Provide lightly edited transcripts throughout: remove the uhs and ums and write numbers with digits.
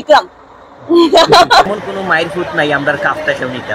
হিকরাম। এমন কোনো মায়ের ফুট নাই আমরা কাপটা কেউ নিতে।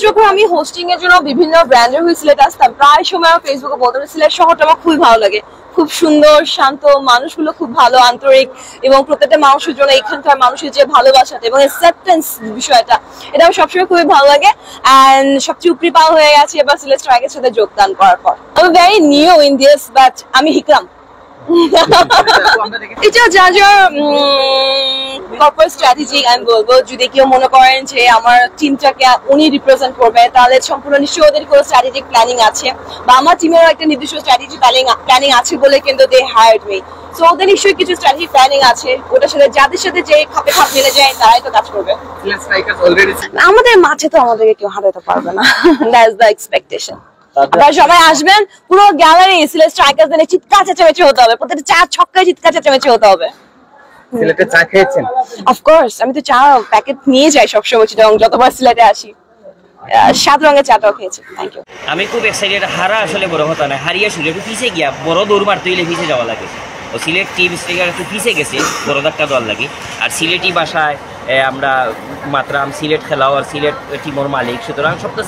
যখন আমি হোস্টিং এর জন্য বিভিন্ন ব্র্যান্ডের হয়ে সিলেট আসতাম, প্রায় সময় আমার ফেসবুকে বলতাম সিলেট শহরটা আমার খুবই ভালো লাগে, খুব সুন্দর, শান্ত, মানুষগুলো খুব ভালো, আন্তরিক, এবং প্রত্যেকটা মানুষের জন্য এখানকার মানুষের যে ভালোবাসাটা এবং অ্যাকসেপ্টেন্স বিষয়টা, এটা আমার সবসময় খুবই ভালো লাগে। অ্যান্ড সবচেয়ে উপরি পাওয়া হয়ে গেছে এবার সিলেট স্ট্রাইকের সাথে যোগদান করার পর। আমি very new in this, but আমি হিকরাম। এটা যা যা কর্পোরেট স্ট্র্যাটেজি আমি বলবো, যদি কেউ মনে করেন যে আমার টিমটাকে উনি রিপ্রেজেন্ট করবে, তাহলে সম্পূর্ণ নিশ্চয়ই ওদের কোনো স্ট্র্যাটেজিক প্ল্যানিং আছে, বা আমার টিমেরও একটা নির্দিষ্ট স্ট্র্যাটেজি প্ল্যানিং আছে বলে কিন্তু দে হায়ার্ড মি। সো ওদের নিশ্চয়ই কিছু স্ট্র্যাটেজি প্ল্যানিং আছে, ওটার সাথে যাদের সাথে যে খাপে খাপ মিলে যায় তারাই তো কাজ করবে। আমাদের মাঠে তো আমাদেরকে কেউ হারাতে পারবে না, দ্যাটস দ্য এক্সপেকটেশন। আপনারা সবাই আসবেন, পুরো গ্যালারি সিলেট স্ট্রাইকার্স এর চিৎকার চেঁচামেচি হতে হবে, প্রত্যেকটা চার ছক্কায় চিৎকার চেঁচামেচি হতে হবে। সিলেটে চা খেয়েছেন? অফকোর্স, আমি তো চা প্যাকেট নিয়ে যাই সবসময়, এবং যতবার সিলেটে আসি 7 রঙের চাটাও খেয়েছি। Thank you. আমি খুব এক্সাইটেড। হারা আসলে বড় কথা নয়, হারিয়ে শুলে একটু পিছিয়ে গিয়া বড় দৌড় মারতে হইলে পিছিয়ে যাওয়া লাগে। তো সিলেট টিম স্ট্রাইকার একটু পিছিয়ে গেছে, বড় ধাক্কা দেওয়ার লাগে। আর সিলেটি ভাষায় আমরা মাত্রাম সিলেট খেলাও, আর সিলেট টিমর মালিক, সুতরাং সব তো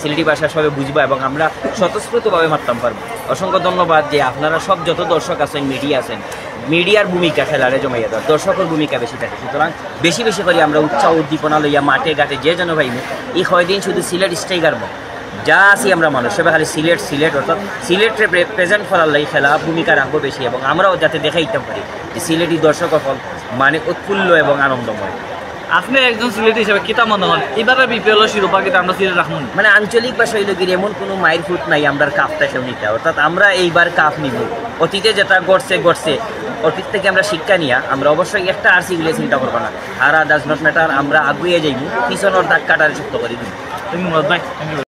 সিলেটি ভাষা সবাই বুঝবো এবং আমরা স্বতঃস্ফূর্তভাবে মারতাম পারবো। অসংখ্য ধন্যবাদ যে আপনারা সব যত দর্শক আছেন, মিডিয়া আছেন, মিডিয়ার ভূমিকা খেলারে জমাইয়া দেওয়া, দর্শকের ভূমিকা বেশি থাকে। সুতরাং বেশি বেশি করে আমরা উৎসাহ উদ্দীপনা লইয়া মাঠে ঘাটে যে যেন ভাইমু এই কয়দিন শুধু সিলেট স্ট্রাইকার যা আছি আমরা মানুষ সবাই খালি সিলেট অর্থাৎ সিলেটে প্রেজেন্ট করার লাগে খেলা ভূমিকা রাখবো বেশি, এবং আমরাও যাতে দেখাইতে পারি যে সিলেটি দর্শক হল মানে উৎফুল্ল এবং আনন্দময়। আপনি একজন সিলেটি হিসেবে কিতা মনে হন এবারে বিপিএল শিরোপা কিন্তু আমরা সিলেট রাখুন? মানে আঞ্চলিক ভাষা হইল কি এমন কোনো মায়ের ফুট নাই আমরা কাপটা কেউ নিতে, অর্থাৎ আমরা এইবার কাপ নিব। অতীতে যেটা ঘটছে অতীত থেকে আমরা শিক্ষা নিয়ে আমরা অবশ্যই একটা আর সিগুলো চিন্তা করবো না, আর ডাজ নট ম্যাটার, আমরা আগুয়ে যাইব, পিছনের দাগ কাটার যুক্ত করে দিব। ধন্যবাদ ভাই।